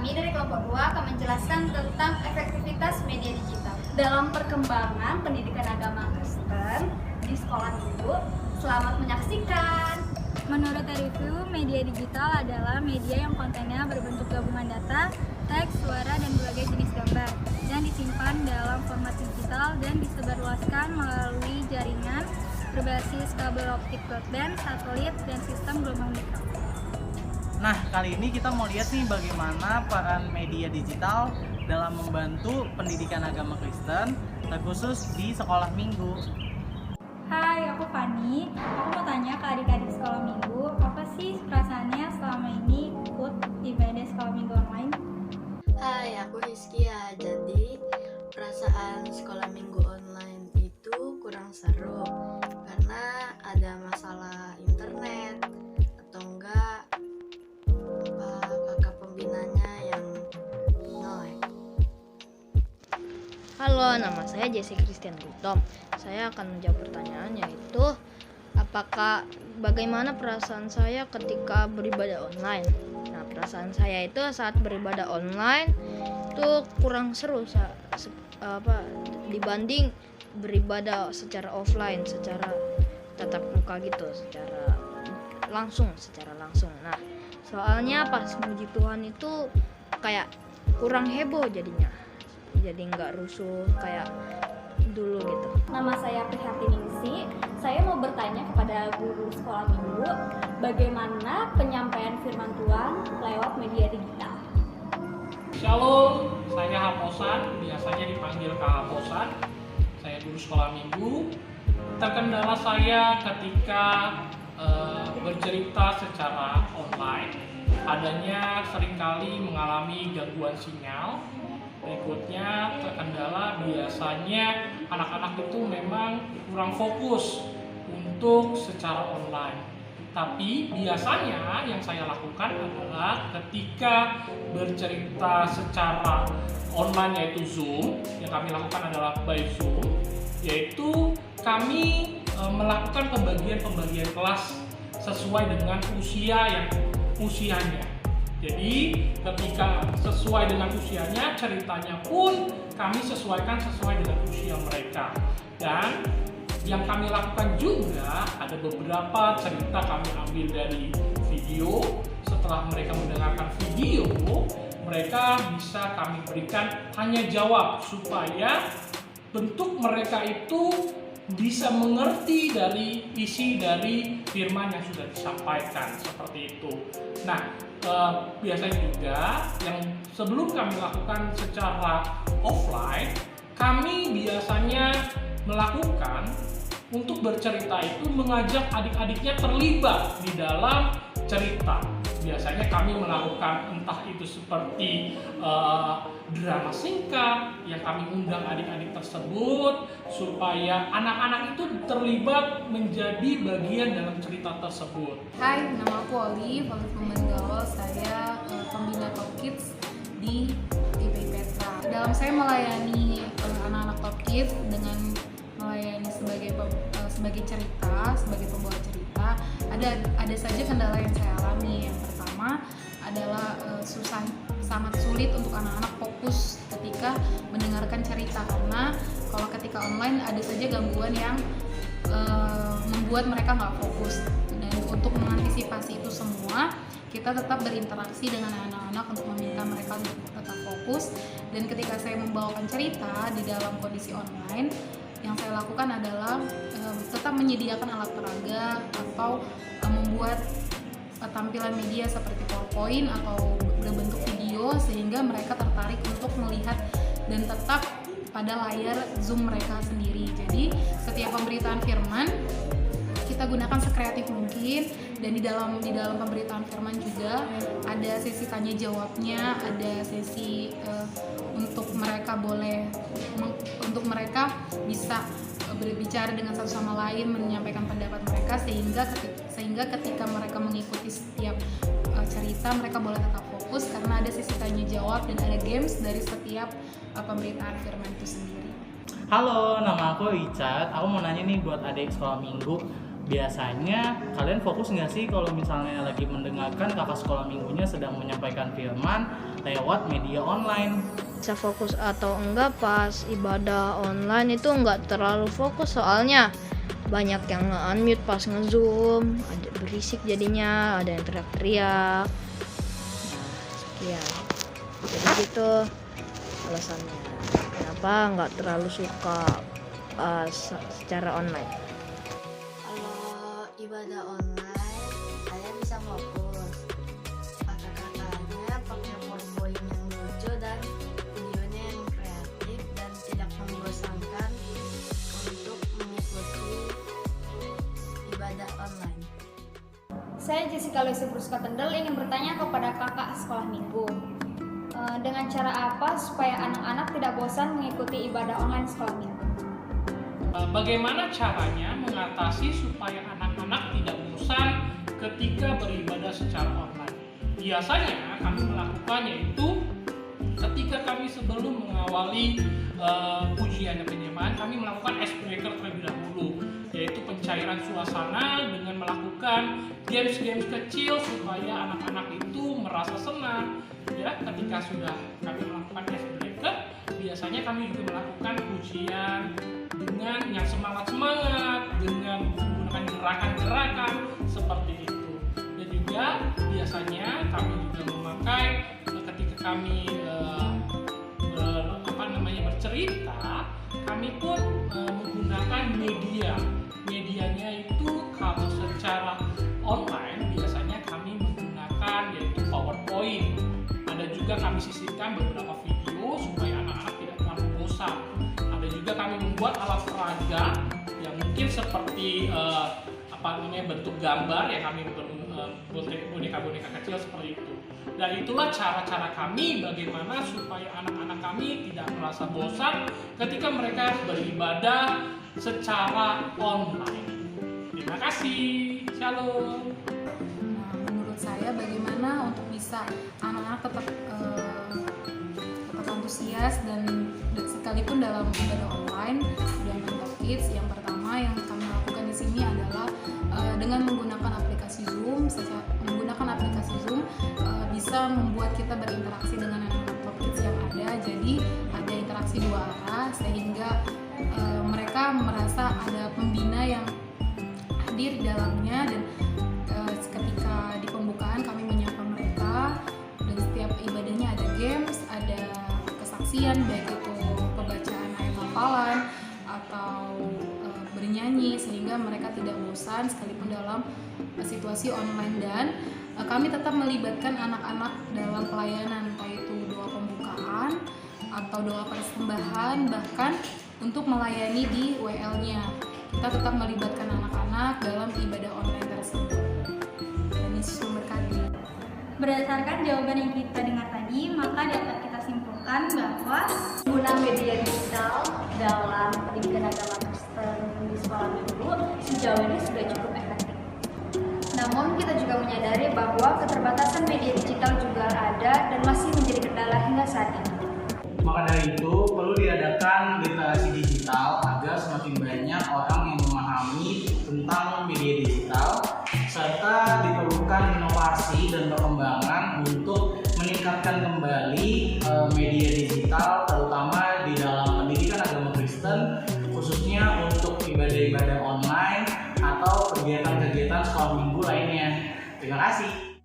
Kami dari kelompok 2 akan menjelaskan tentang efektivitas media digital dalam perkembangan pendidikan agama Kristen di sekolah minggu. Selamat menyaksikan. Menurut review, media digital adalah media yang kontennya berbentuk gabungan data, teks, suara, dan berbagai jenis gambar yang disimpan dalam format digital dan disebarluaskan melalui jaringan berbasis kabel optik broadband, satelit, dan sistem gelombang mikro. Nah, kali ini kita mau lihat nih bagaimana peran media digital dalam membantu pendidikan agama Kristen, terkhusus di sekolah minggu. Hai, aku Fani. Aku mau tanya ke adik-adik sekolah minggu, apa sih perasaannya selama ini ikut ibadah sekolah minggu online? Hai, aku Rizkia. Jadi, perasaan sekolah minggu online itu kurang seru karena ada masalah internet atau enggak kakak pembinanya yang nge-lag. Halo, nama saya Jesse Christian Gutom. Saya akan menjawab pertanyaan yaitu bagaimana perasaan saya ketika beribadah online. Nah, perasaan saya itu saat beribadah online itu kurang seru dibanding beribadah secara offline, secara tatap muka gitu, secara langsung. Nah, soalnya pas muji Tuhan itu kayak kurang heboh jadinya. Jadi nggak rusuh kayak dulu gitu. Nama saya Prihartiningsi. Saya mau bertanya kepada guru sekolah minggu, bagaimana penyampaian firman Tuhan lewat media digital? Shalom, saya Haposan, biasanya dipanggil Kak Haposan. Saya guru sekolah minggu. Terkendala saya ketika bercerita secara online, adanya seringkali mengalami gangguan sinyal. Berikutnya, terkendala biasanya anak-anak itu memang kurang fokus untuk secara online. Tapi biasanya yang saya lakukan adalah ketika bercerita secara online yaitu Zoom, yang kami lakukan adalah by Zoom, yaitu kami melakukan pembagian kelas sesuai dengan usianya. Jadi ketika sesuai dengan usianya, ceritanya pun kami sesuaikan sesuai dengan usia mereka. Dan yang kami lakukan juga ada beberapa cerita kami ambil dari video. Setelah mereka mendengarkan video, mereka bisa kami berikan tanya jawab supaya bentuk mereka itu bisa mengerti dari isi dari firman yang sudah disampaikan, seperti itu. Nah, biasanya juga yang sebelum kami lakukan secara offline, kami biasanya melakukan untuk bercerita itu mengajak adik-adiknya terlibat di dalam cerita. Biasanya kami melakukan entah itu seperti drama singkat yang kami undang adik-adik tersebut supaya anak-anak itu terlibat menjadi bagian dalam cerita tersebut. Hai, nama aku Olive Manggalo. Saya pembina Top Kids di TPI Petra. Dalam saya melayani anak-anak Top Kids dengan melayani sebagai cerita, sebagai pembawa cerita, ada saja kendala yang saya alami. Yang pertama adalah sangat sulit untuk anak-anak fokus ketika mendengarkan cerita, karena kalau ketika online ada saja gangguan yang membuat mereka nggak fokus. Dan untuk mengantisipasi itu semua, kita tetap berinteraksi dengan anak-anak untuk meminta mereka untuk tetap fokus. Dan ketika saya membawakan cerita di dalam kondisi online, yang saya lakukan adalah tetap menyediakan alat peraga atau membuat tampilan media seperti PowerPoint atau berbentuk video sehingga mereka tertarik untuk melihat dan tetap pada layar Zoom mereka sendiri. Jadi setiap pemberitaan firman kita gunakan sekreatif mungkin, dan di dalam pemberitaan firman juga ada sesi tanya jawabnya, ada sesi untuk mereka bisa berbicara dengan satu sama lain, menyampaikan pendapat mereka, sehingga ketika mereka mengikuti setiap cerita mereka boleh tetap fokus karena ada sesi tanya jawab dan ada games dari setiap pemberitaan firman itu sendiri. Halo, nama aku Richard. Aku mau nanya nih buat adik sekolah minggu, Biasanya kalian fokus nggak sih kalau misalnya lagi mendengarkan kakak sekolah minggunya sedang menyampaikan firman lewat media online? Bisa fokus atau enggak pas ibadah online itu enggak terlalu fokus, soalnya banyak yang nge-unmute pas nge-zoom, ada berisik jadinya, ada yang teriak-teriak. Nah, sekian. Jadi gitu alasannya kenapa nggak terlalu suka secara online. Kalau ibadah online, saya bisa fokus. Kakak-kakaknya pakai poin-poin yang lucu dan videonya yang kreatif dan tidak membosankan untuk mengikuti ibadah online. Saya Jessica Lucy Pruska Tendel ingin bertanya kepada kakak sekolah minggu. Dengan cara apa supaya anak-anak tidak bosan mengikuti ibadah online sekolah minggu? Bagaimana caranya mengatasi supaya anak-anak tidak bosan ketika beribadah secara online? Biasanya kami melakukan yaitu ketika kami sebelum mengawali pujian dan penyembahan, kami melakukan icebreaker terlebih dahulu, yaitu pencairan suasana dengan melakukan games-games kecil supaya anak-anak itu merasa senang. Ya, ketika sudah kami melakukan icebreaker, biasanya kami juga melakukan pujian dengan yang semangat-semangat, dengan menggunakan gerakan-gerakan seperti itu. Dan juga biasanya kami juga memakai ketika kami bercerita, kami pun menggunakan medianya itu kalau secara online biasanya kami menggunakan yaitu PowerPoint. Ada juga kami sisipkan beberapa video supaya anak-anak tidak terlalu bosan. Ada juga kami membuat alat peraga yang mungkin seperti bentuk gambar ya, kami boneka-boneka kecil seperti itu. Dan itulah cara-cara kami bagaimana supaya anak-anak kami tidak merasa bosan ketika mereka beribadah secara online. Terima kasih. Shalom. Nah, menurut saya bagaimana untuk bisa anak-anak tetap antusias dan sekalipun dalam ibadah online dan Top Kids, yang pertama yang kami lakukan di sini adalah dengan menggunakan aplikasi Zoom. Menggunakan aplikasi Zoom bisa membuat kita berinteraksi dengan anak-anak Top Kids yang ada. Jadi ada interaksi dua arah sehingga mereka merasa ada pembina yang hadir di dalamnya, dan ketika di pembukaan kami menyapa mereka, dan setiap ibadahnya ada games, ada kesaksian, baik itu pembacaan ayat hafalan atau bernyanyi, sehingga mereka tidak bosan sekalipun dalam situasi online. Dan kami tetap melibatkan anak-anak dalam pelayanan, entah itu doa pembukaan atau doa persembahan, bahkan untuk melayani di WL-nya. Kita tetap melibatkan anak-anak dalam ibadah online tersebut. Dan Yesus memberkati. Berdasarkan jawaban yang kita dengar tadi, maka dapat kita simpulkan bahwa Penggunaan media digital dalam pendidikan agama Kristen di sekolah minggu sejauh ini sudah cukup efektif. Namun kita juga menyadari bahwa keterbatasan media digital juga ada dan masih menjadi kendala hingga saat ini. Maka dari itu perlu diadakan literasi digital agar semakin banyak orang yang memahami tentang media digital, serta diperlukan inovasi dan perkembangan untuk meningkatkan kembali media digital, terutama di dalam pendidikan agama Kristen, khususnya untuk ibadah-ibadah online atau kegiatan-kegiatan sekolah minggu lainnya. Terima kasih.